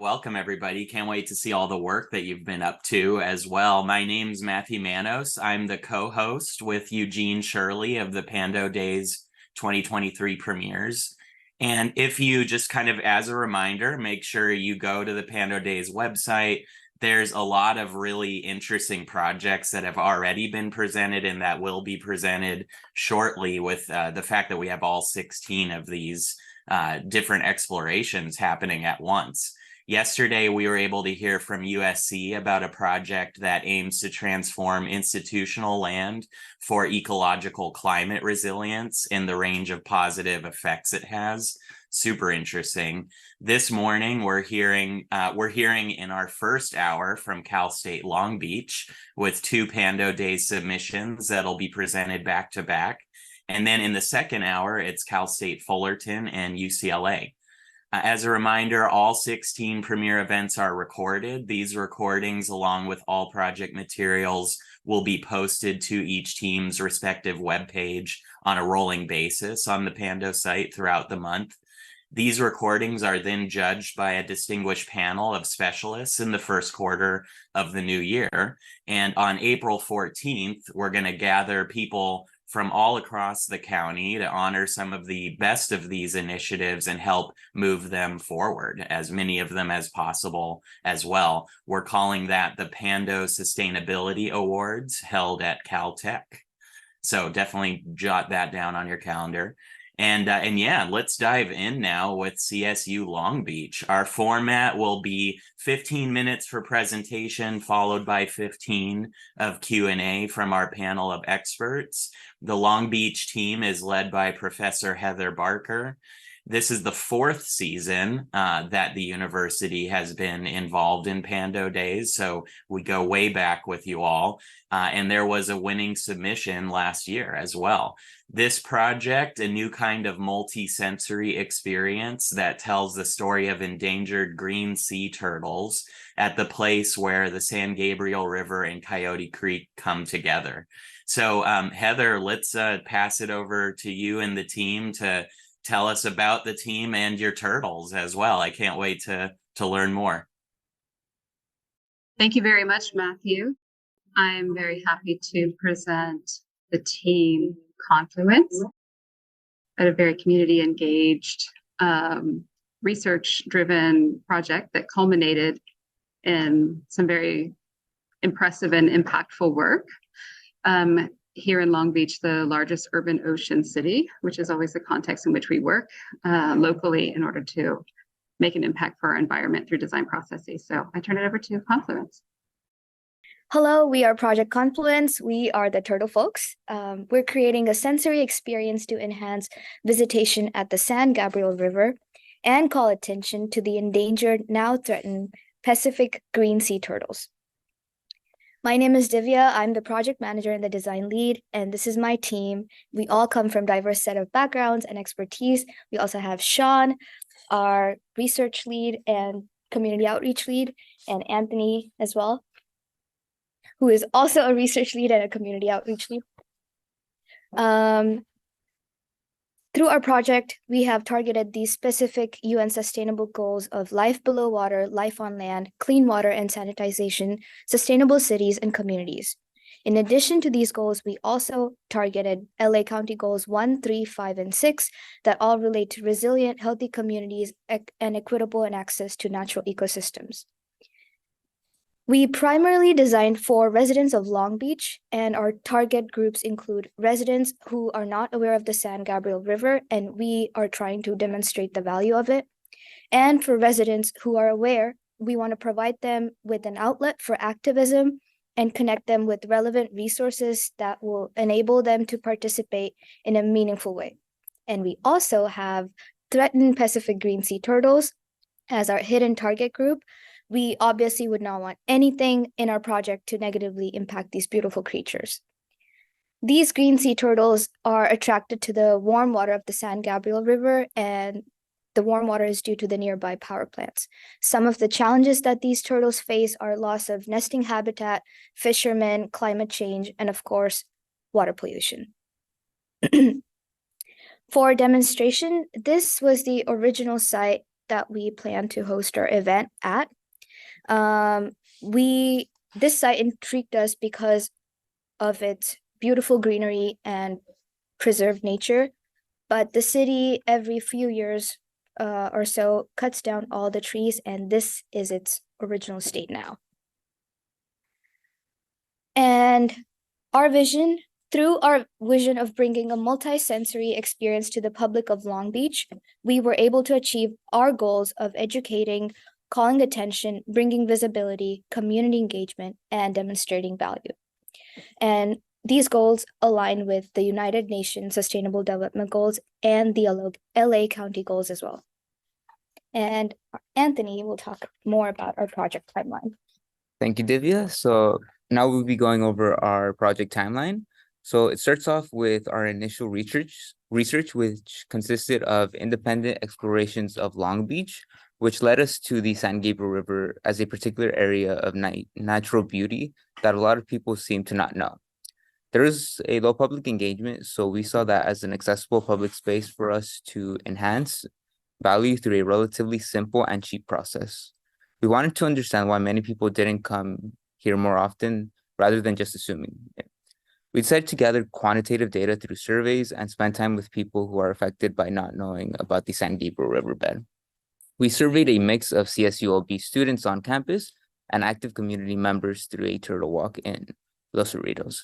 Welcome, everybody. Can't wait to see all the work that you've been up to as well. My name's Matthew Manos. I'm the co-host with Eugene Shirley of the Pando Days 2023 premieres. And if you just kind of as a reminder, make sure you go to the Pando Days website. There's a lot of really interesting projects that have already been presented and that will be presented shortly with the fact that we have all 16 of these different explorations happening at once. Yesterday, we were able to hear from USC about a project that aims to transform institutional land for ecological climate resilience in the range of positive effects it has. Super interesting. This morning, we're hearing in our first hour from Cal State Long Beach with two Pando Day submissions that'll be presented back to back. And then in the second hour, it's Cal State Fullerton and UCLA. As a reminder, all 16 premiere events are recorded. These recordings, along with all project materials, will be posted to each team's respective webpage on a rolling basis on the Pando site throughout the month. These recordings are then judged by a distinguished panel of specialists in the first quarter of the new year. And on April 14th, we're going to gather people from all across the county to honor some of the best of these initiatives and help move them forward, as many of them as possible as well. We're calling that the Pando Sustainability Awards held at Caltech. So definitely jot that down on your calendar. And yeah, let's dive in now with CSU Long Beach. Our format will be 15 minutes for presentation, followed by 15 of Q&A from our panel of experts. The Long Beach team is led by Professor Heather Barker. This is the fourth season that the university has been involved in Pando Days, so we go way back with you all. And there was a winning submission last year as well. This project, a new kind of multi-sensory experience that tells the story of endangered green sea turtles at the place where the San Gabriel River and Coyote Creek come together. So Heather, let's pass it over to you and the team to tell us about the team and your turtles as well. I can't wait to learn more. Thank you very much, Matthew. I'm very happy to present the team Confluence at a very community engaged, research-driven project that culminated in some very impressive and impactful work. Here in Long Beach, the largest urban ocean city, which is always the context in which we work locally in order to make an impact for our environment through design processes. So I turn it over to Confluence. Hello, we are Project Confluence. We are the turtle folks. We're creating a sensory experience to enhance visitation at the San Gabriel River and call attention to the endangered, now threatened Pacific green sea turtles. My name is Divya. I'm the project manager and the design lead, and this is my team. We all come from diverse set of backgrounds and expertise. We also have Sean, our research lead and community outreach lead, and Anthony as well, who is also a research lead and a community outreach lead. Through our project, we have targeted these specific UN Sustainable Goals of life below water, life on land, clean water and sanitization, sustainable cities and communities. In addition to these goals, we also targeted LA County Goals 1, 3, 5, and 6 that all relate to resilient, healthy communities and equitable and access to natural ecosystems. We primarily designed for residents of Long Beach, and our target groups include residents who are not aware of the San Gabriel River, and we are trying to demonstrate the value of it. And for residents who are aware, we want to provide them with an outlet for activism and connect them with relevant resources that will enable them to participate in a meaningful way. And we also have threatened Pacific green sea turtles as our hidden target group. We obviously would not want anything in our project to negatively impact these beautiful creatures. These green sea turtles are attracted to the warm water of the San Gabriel River, and the warm water is due to the nearby power plants. Some of the challenges that these turtles face are loss of nesting habitat, fishermen, climate change, and of course, water pollution. For demonstration, this was the original site that we plan to host our event at. This site intrigued us because of its beautiful greenery and preserved nature, but the city every few years or so cuts down all the trees, and this is its original state now. And through our vision of bringing a multi-sensory experience to the public of Long Beach, we were able to achieve our goals of educating, calling attention, bringing visibility, community engagement, and demonstrating value. And these goals align with the United Nations Sustainable Development Goals and the LA County goals as well. And Anthony will talk more about our project timeline. Thank you, Divya. So now we'll be going over our project timeline. So it starts off with our initial research, which consisted of independent explorations of Long Beach, which led us to the San Gabriel River as a particular area of natural beauty that a lot of people seem to not know. There is a low public engagement, so we saw that as an accessible public space for us to enhance value through a relatively simple and cheap process. We wanted to understand why many people didn't come here more often rather than just assuming it. We decided to gather quantitative data through surveys and spend time with people who are affected by not knowing about the San Gabriel riverbed. We surveyed a mix of CSULB students on campus and active community members through a turtle walk in Los Cerritos.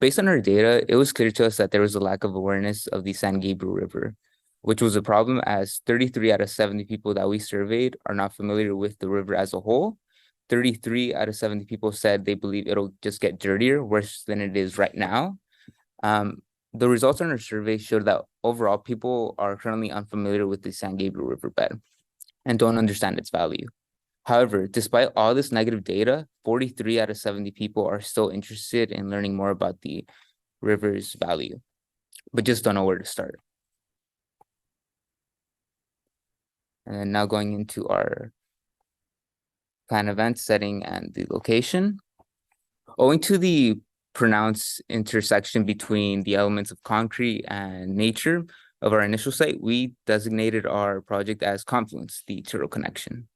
Based on our data, it was clear to us that there was a lack of awareness of the San Gabriel River, which was a problem as 33 out of 70 people that we surveyed are not familiar with the river as a whole. 33 out of 70 people said they believe it'll just get dirtier, worse than it is right now. The results on our survey showed that overall people are currently unfamiliar with the San Gabriel riverbed and don't understand its value. However, despite all this negative data, 43 out of 70 people are still interested in learning more about the river's value, but just don't know where to start. And then now going into our plan event setting and the location. Owing to the pronounced intersection between the elements of concrete and nature of our initial site, we designated our project as Confluence, the Turtle Connection.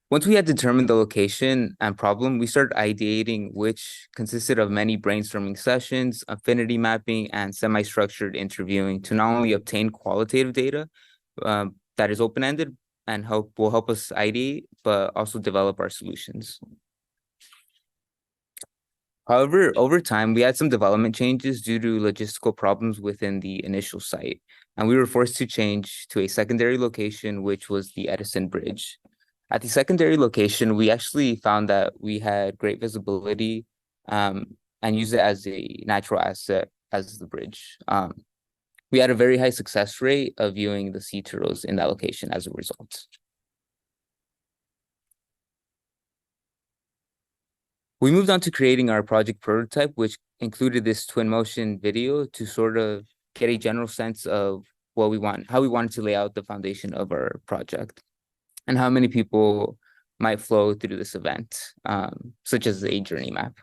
Once we had determined the location and problem, we started ideating, which consisted of many brainstorming sessions, affinity mapping, and semi-structured interviewing to not only obtain qualitative data that is open-ended and will help us ideate, but also develop our solutions. However, over time, we had some development changes due to logistical problems within the initial site, and we were forced to change to a secondary location, which was the Edison Bridge. At the secondary location, we actually found that we had great visibility and used it as a natural asset as the bridge. We had a very high success rate of viewing the sea turtles in that location as a result. We moved on to creating our project prototype, which included this twin motion video to sort of get a general sense of what we want, how we wanted to lay out the foundation of our project, and how many people might flow through this event, such as a journey map.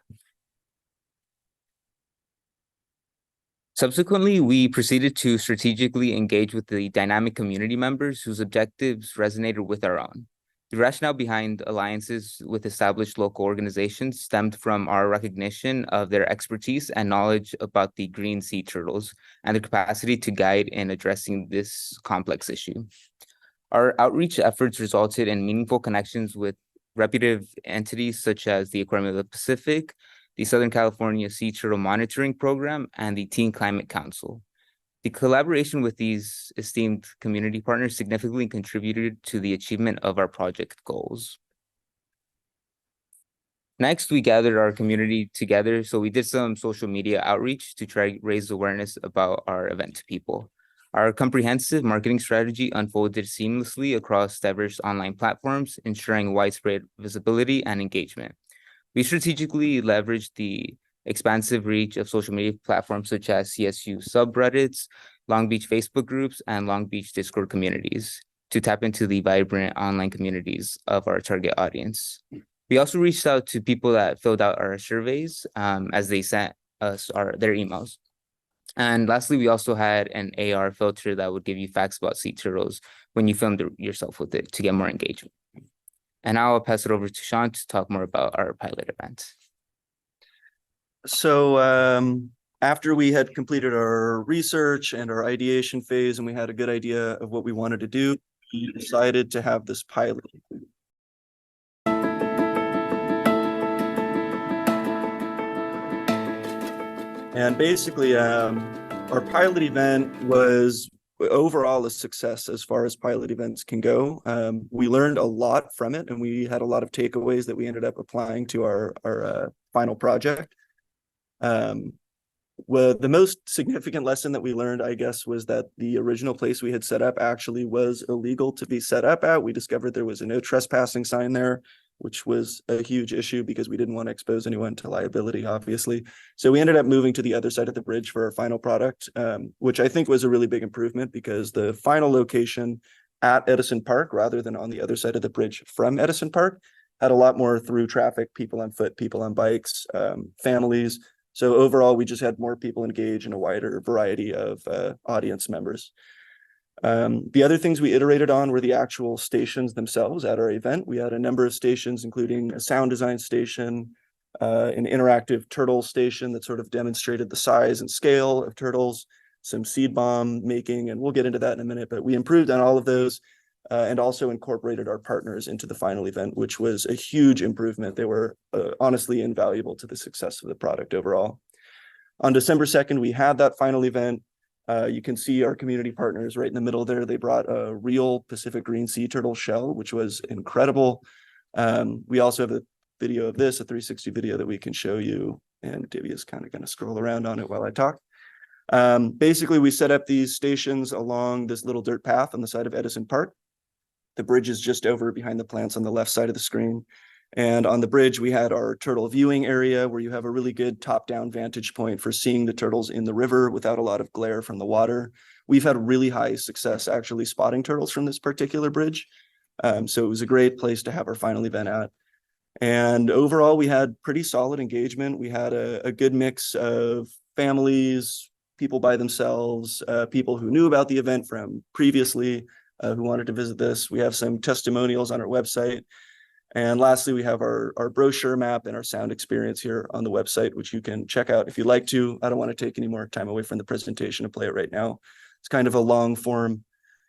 Subsequently, we proceeded to strategically engage with the dynamic community members whose objectives resonated with our own. The rationale behind alliances with established local organizations stemmed from our recognition of their expertise and knowledge about the green sea turtles and their capacity to guide in addressing this complex issue. Our outreach efforts resulted in meaningful connections with reputable entities such as the Aquarium of the Pacific, the Southern California Sea Turtle Monitoring Program, and the Teen Climate Council. The collaboration with these esteemed community partners significantly contributed to the achievement of our project goals. Next, we gathered our community together. So we did some social media outreach to try to raise awareness about our event to people. Our comprehensive marketing strategy unfolded seamlessly across diverse online platforms, ensuring widespread visibility and engagement. We strategically leveraged the expansive reach of social media platforms such as CSU subreddits, Long Beach Facebook groups, and Long Beach Discord communities to tap into the vibrant online communities of our target audience. We also reached out to people that filled out our surveys as they sent us their emails. And lastly, we also had an AR filter that would give you facts about sea turtles when you filmed yourself with it to get more engagement. And now I'll pass it over to Sean to talk more about our pilot event. So after we had completed our research and our ideation phase and we had a good idea of what we wanted to do, we decided to have this pilot. And basically, our pilot event was overall a success as far as pilot events can go. We learned a lot from it, and we had a lot of takeaways that we ended up applying to our final project. Well, the most significant lesson that we learned, I guess, was that the original place we had set up actually was illegal to be set up at. We discovered there was a no trespassing sign there, which was a huge issue because we didn't want to expose anyone to liability, obviously. So we ended up moving to the other side of the bridge for our final product, which I think was a really big improvement because the final location at Edison Park, rather than on the other side of the bridge from Edison Park, had a lot more through traffic, people on foot, people on bikes, families. So overall, we just had more people engage in a wider variety of audience members. The other things we iterated on were the actual stations themselves at our event. We had a number of stations, including a sound design station, an interactive turtle station that sort of demonstrated the size and scale of turtles, some seed bomb making, and we'll get into that in a minute, but we improved on all of those and also incorporated our partners into the final event, which was a huge improvement. They were honestly invaluable to the success of the product overall. On December 2nd, we had that final event. You can see our community partners right in the middle there. They brought a real Pacific green sea turtle shell, which was incredible. We also have a video of this, a 360 video that we can show you. And Divya is kind of going to scroll around on it while I talk. Basically, we set up these stations along this little dirt path on the side of Edison Park. The bridge is just over behind the plants on the left side of the screen. And on the bridge, we had our turtle viewing area where you have a really good top-down vantage point for seeing the turtles in the river without a lot of glare from the water. We've had really high success actually spotting turtles from this particular bridge. So it was a great place to have our final event at. And overall, we had pretty solid engagement. We had a good mix of families, people by themselves, people who knew about the event from previously, who wanted to visit this. We have some testimonials on our website. And lastly, we have our brochure map and our sound experience here on the website, which you can check out if you'd like to. I don't want to take any more time away from the presentation to play it right now. It's kind of a long form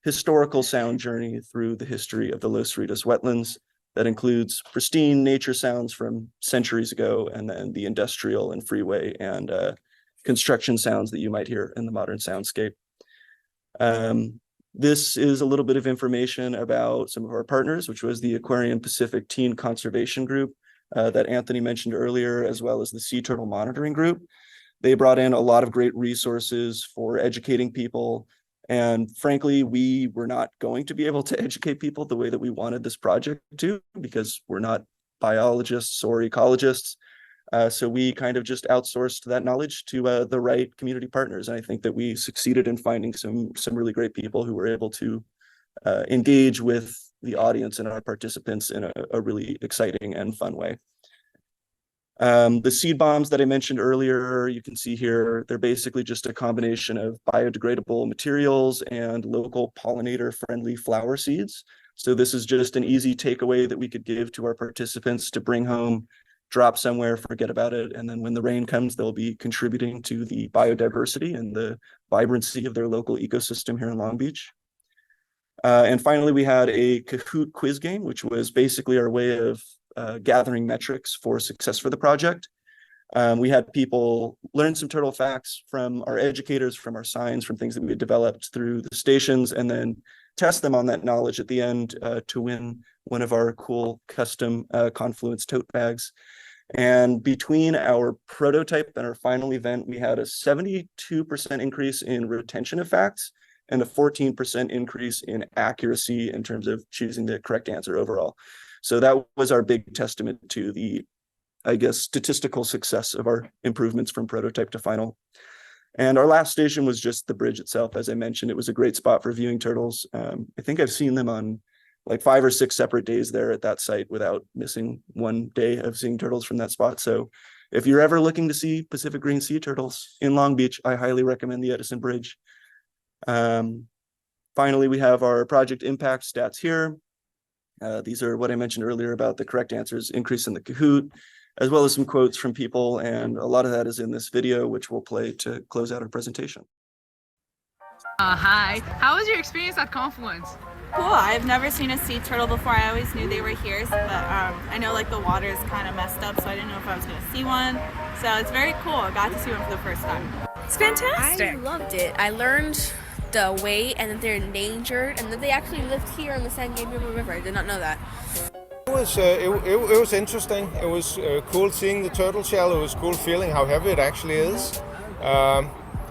historical sound journey through the history of the Los Cerritos wetlands that includes pristine nature sounds from centuries ago, and then the industrial and freeway and construction sounds that you might hear in the modern soundscape. This is a little bit of information about some of our partners, which was the Aquarium Pacific Teen Conservation Group that Anthony mentioned earlier, as well as the Sea Turtle Monitoring Group. They brought in a lot of great resources for educating people. And frankly, we were not going to be able to educate people the way that we wanted this project to, because we're not biologists or ecologists. So we kind of just outsourced that knowledge to the right community partners. And I think that we succeeded in finding some really great people who were able to engage with the audience and our participants in a really exciting and fun way. The seed bombs that I mentioned earlier, you can see here, they're basically just a combination of biodegradable materials and local pollinator-friendly flower seeds. So this is just an easy takeaway that we could give to our participants to bring home, drop somewhere, forget about it, and then when the rain comes, they'll be contributing to the biodiversity and the vibrancy of their local ecosystem here in Long Beach. And finally, we had a Kahoot quiz game, which was basically our way of gathering metrics for success for the project. We had people learn some turtle facts from our educators, from our signs, from things that we had developed through the stations, and then test them on that knowledge at the end to win one of our cool custom Confluence tote bags. And between our prototype and our final event, we had a 72% increase in retention of facts and a 14% increase in accuracy in terms of choosing the correct answer overall. So that was our big testament to the, I guess, statistical success of our improvements from prototype to final. And our last station was just the bridge itself. As I mentioned, it was a great spot for viewing turtles. I think I've seen them on like 5 or 6 separate days there at that site without missing one day of seeing turtles from that spot. So if you're ever looking to see Pacific green sea turtles in Long Beach, I highly recommend the Edison Bridge. Finally, we have our project impact stats here. These are what I mentioned earlier about the correct answers, increase in the Kahoot, as well as some quotes from people. And a lot of that is in this video, which we'll play to close out our presentation. Hi, how was your experience at Confluence? Cool. I've never seen a sea turtle before. I always knew they were here, but I know like the water is kind of messed up, so I didn't know if I was going to see one. So it's very cool. I got to see one for the first time. It's fantastic. I loved it. I learned the way and that they're endangered and that they actually lived here on the San Gabriel River. I did not know that. It was interesting. It was cool seeing the turtle shell. It was cool feeling how heavy it actually is.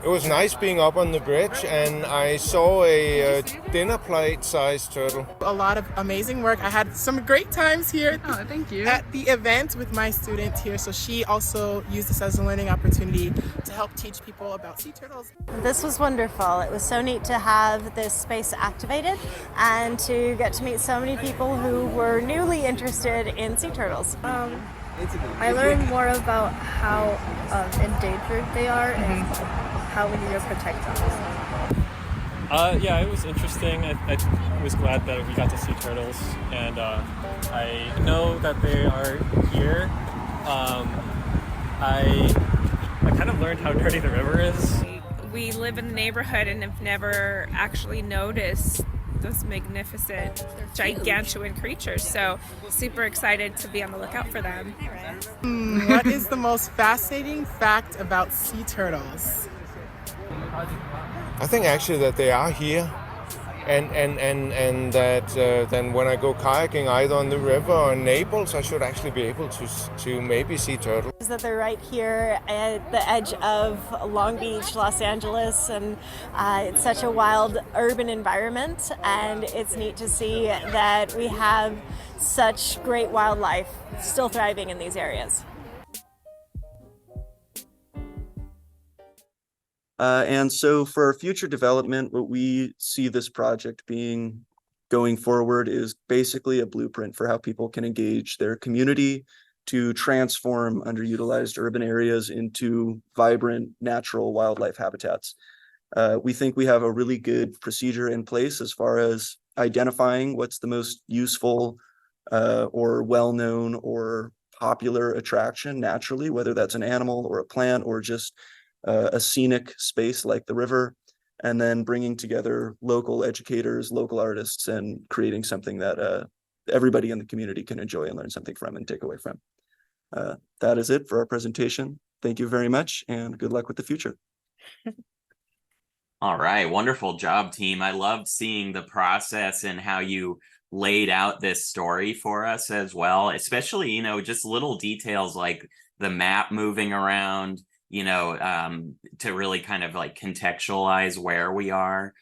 It was nice being up on the bridge, and I saw a dinner plate sized turtle. A lot of amazing work. I had some great times here Thank you. at the event with my student here. So she also used this as a learning opportunity to help teach people about sea turtles. This was wonderful. It was so neat to have this space activated and to get to meet so many people who were newly interested in sea turtles. I learned more about how endangered they are and how we need to protect them. Yeah, it was interesting. I was glad that we got to see turtles, and I know that they are here. I kind of learned how dirty the river is. We live in the neighborhood and have never actually noticed those magnificent, gigantuan creatures. So super excited to be on the lookout for them. What is the most fascinating fact about sea turtles? I think actually that they are here, and that then when I go kayaking either on the river or in Naples, I should actually be able to maybe see turtles. Is that they're right here at the edge of Long Beach, Los Angeles, and it's such a wild urban environment, and it's neat to see that we have such great wildlife still thriving in these areas. And so for future development, what we see this project being going forward is basically a blueprint for how people can engage their community to transform underutilized urban areas into vibrant natural wildlife habitats. We think we have a really good procedure in place as far as identifying what's the most useful or well-known or popular attraction naturally, whether that's an animal or a plant or just a scenic space like the river, and then bringing together local educators, local artists, and creating something that everybody in the community can enjoy and learn something from and take away from. That is it for our presentation. Thank you very much, and good luck with the future. All right, wonderful job, team. I loved seeing the process and how you laid out this story for us as well, especially, you know, just little details like the map moving around, you know, to really kind of like contextualize where we are,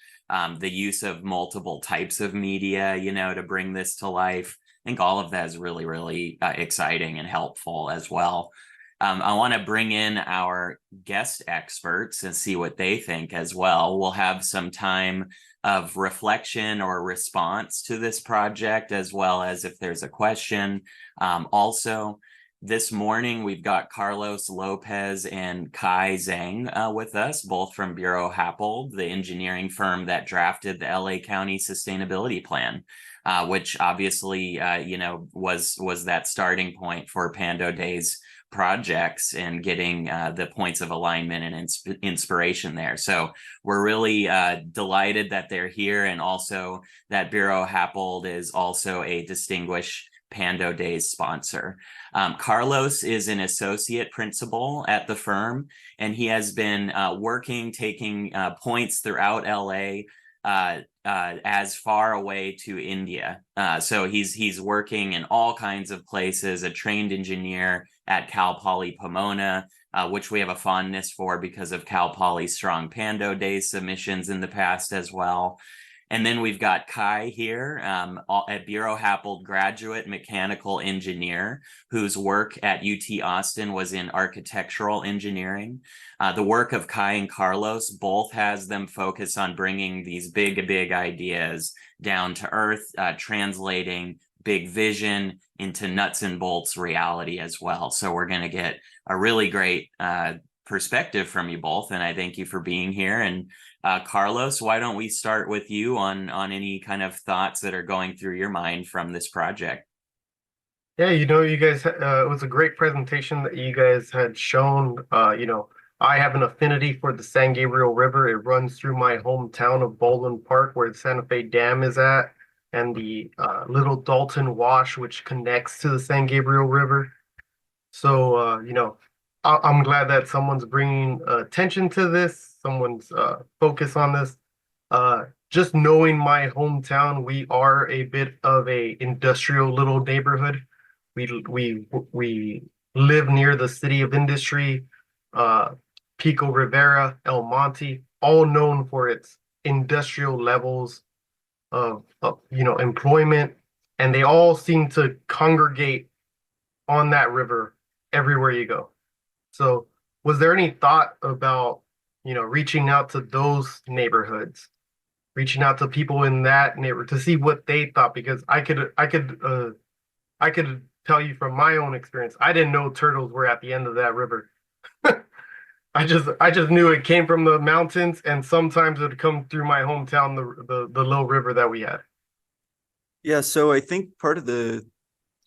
the use of multiple types of media, you know, to bring this to life. I think all of that is really, really exciting and helpful as well. I want to bring in our guest experts and see what they think as well. We'll have some time of reflection or response to this project, as well as if there's a question. Also, this morning, we've got Carlos Lopez and Kai Zhang with us, both from Bureau Happold, the engineering firm that drafted the LA County Sustainability Plan, which obviously, you know, was that starting point for Pando Days projects and getting the points of alignment and inspiration there. So we're really delighted that they're here, and also that Bureau Happold is also a distinguished Pando Days sponsor. Carlos is an associate principal at the firm, and he has been taking points throughout LA as far away to India. So he's working in all kinds of places, a trained engineer at Cal Poly Pomona, which we have a fondness for because of Cal Poly's strong Pando Days submissions in the past as well. And then we've got Kai here, at Bureau Happold graduate mechanical engineer, whose work at UT Austin was in architectural engineering. The work of Kai and Carlos both has them focus on bringing these big ideas down to earth, translating big vision into nuts and bolts reality as well. So we're going to get a really great perspective from you both, and I thank you for being here. And Carlos, why don't we start with you on any kind of thoughts that are going through your mind from this project? Yeah, you guys, it was a great presentation that you guys had shown. I have an affinity for the San Gabriel River. It runs through my hometown of Baldwin Park, where the Santa Fe Dam is at, and the Little Dalton Wash, which connects to the San Gabriel River. So, I'm glad that someone's bringing attention to this, someone's focus on this. Just knowing my hometown, we are a bit of a industrial little neighborhood. We live near the city of industry, Pico Rivera, El Monte, all known for its industrial levels of employment, and they all seem to congregate on that river everywhere you go. So, was there any thought about reaching out to those neighborhoods, reaching out to people in that neighborhood to see what they thought? Because I could tell you from my own experience, I didn't know turtles were at the end of that river. I just knew it came from the mountains, and sometimes it would come through my hometown, the little river that we had. Yeah, so I think part of the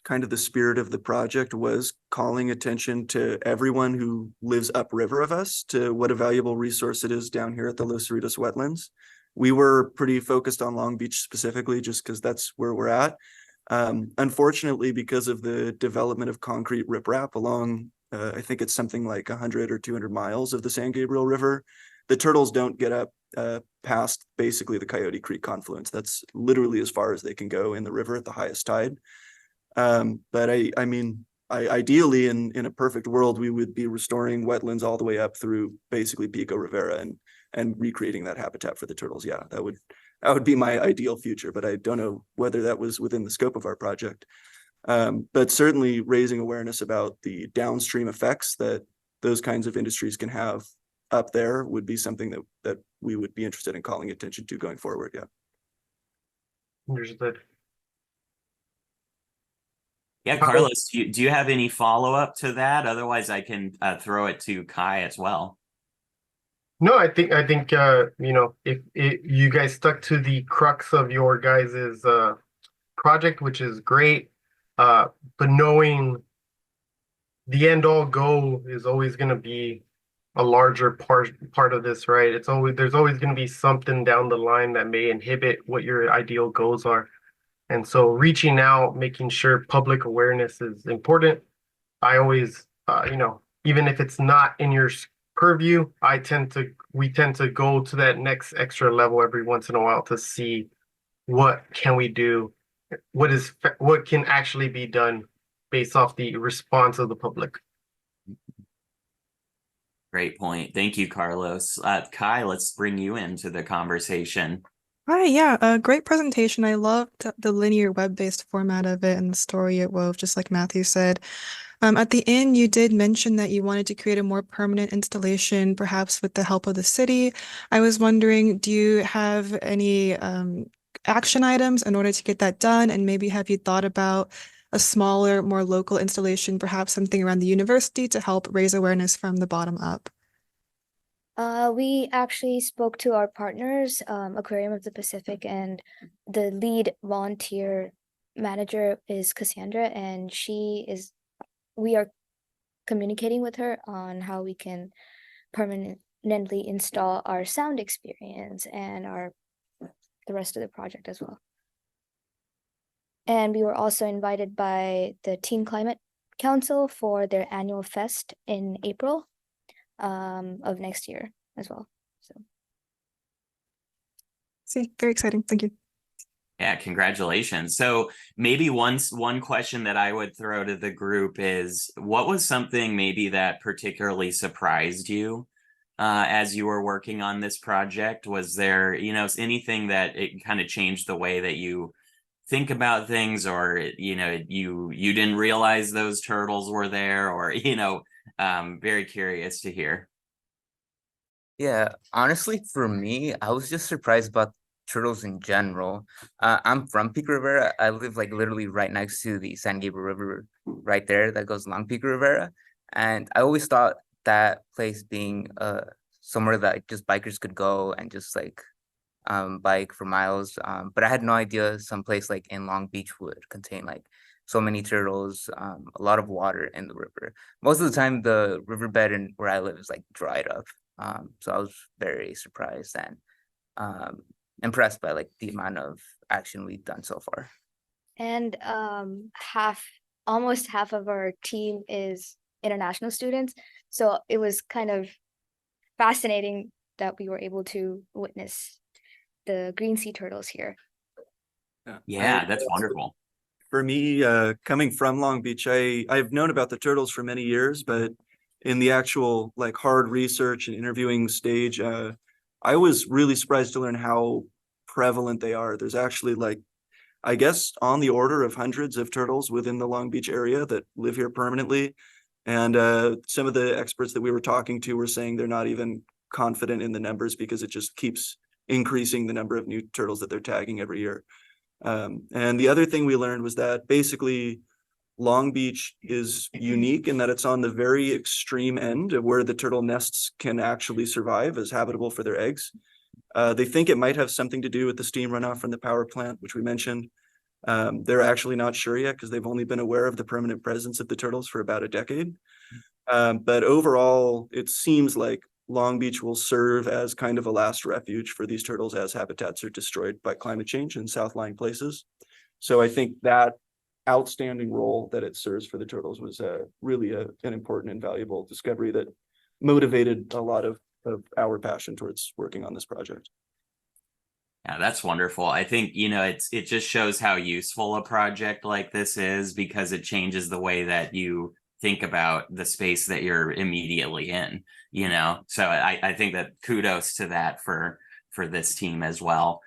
kind of the spirit of the project was calling attention to everyone who lives upriver of us to what a valuable resource it is down here at the Los Cerritos wetlands. We were pretty focused on Long Beach specifically, just because that's where we're at. Unfortunately, because of the development of concrete riprap along, I think it's something like 100 or 200 miles of the San Gabriel River, the turtles don't get up past basically the Coyote Creek confluence. That's literally as far as they can go in the river at the highest tide. But I mean, ideally in a perfect world, we would be restoring wetlands all the way up through basically Pico Rivera and recreating that habitat for the turtles. Yeah, that would be my ideal future, but I don't know whether that was within the scope of our project. But certainly raising awareness about the downstream effects that those kinds of industries can have up there would be something that we would be interested in calling attention to going forward. Yeah. Understood. Yeah, Carlos, do you have any follow-up to that? Otherwise, I can throw it to Kai as well. No, I think if you guys stuck to the crux of your guys's project, which is great, but knowing the end all goal is always going to be a larger part of this, right? There's always going to be something down the line that may inhibit what your ideal goals are. And so reaching out, making sure public awareness is important. I always, even if it's not in your purview, we tend to go to that next extra level every once in a while to see what can we do, what can actually be done based off the response of the public. Great point. Thank you, Carlos. Kai, let's bring you into the conversation. Hi, yeah, great presentation. I loved the linear web-based format of it and the story it wove, just like Matthew said. At the end, you did mention that you wanted to create a more permanent installation, perhaps with the help of the city. I was wondering, do you have any action items in order to get that done? And maybe have you thought about a smaller, more local installation, perhaps something around the university to help raise awareness from the bottom up? We actually spoke to our partners, Aquarium of the Pacific, and the lead volunteer manager is Cassandra, and we are communicating with her on how we can permanently install our sound experience and the rest of the project as well. And we were also invited by the Teen Climate Council for their annual fest in April of next year as well. So see, very exciting. Thank you. Yeah, congratulations. So maybe one question that I would throw to the group is, what was something maybe that particularly surprised you as you were working on this project? Was there, anything that it kind of changed the way that you think about things, or, you didn't realize those turtles were there, or, very curious to hear. Yeah, honestly, for me, I was just surprised about turtles in general. I'm from Pico Rivera. I live like literally right next to the San Gabriel River right there that goes along Pico Rivera. And I always thought that place being somewhere that just bikers could go and just like bike for miles. But I had no idea some place like in Long Beach would contain like so many turtles, a lot of water in the river. Most of the time, the riverbed in where I live is like dried up. So I was very surprised and impressed by like the amount of action we've done so far. And almost half of our team is international students. So it was kind of fascinating that we were able to witness the green sea turtles here. Yeah, that's wonderful. For me, coming from Long Beach, I've known about the turtles for many years, but in the actual like hard research and interviewing stage, I was really surprised to learn how prevalent they are. There's actually like, I guess, on the order of hundreds of turtles within the Long Beach area that live here permanently. And some of the experts that we were talking to were saying they're not even confident in the numbers because it just keeps increasing the number of new turtles that they're tagging every year. And the other thing we learned was that basically Long Beach is unique in that it's on the very extreme end of where the turtle nests can actually survive as habitable for their eggs. They think it might have something to do with the steam runoff from the power plant, which we mentioned. They're actually not sure yet because they've only been aware of the permanent presence of the turtles for about a decade. But overall, it seems like Long Beach will serve as kind of a last refuge for these turtles as habitats are destroyed by climate change in south-lying places. So I think that outstanding role that it serves for the turtles was really an important and valuable discovery that motivated a lot of our passion towards working on this project. Yeah, that's wonderful. I think, it just shows how useful a project like this is because it changes the way that you think about the space that you're immediately in, so I think that kudos to that for this team as well.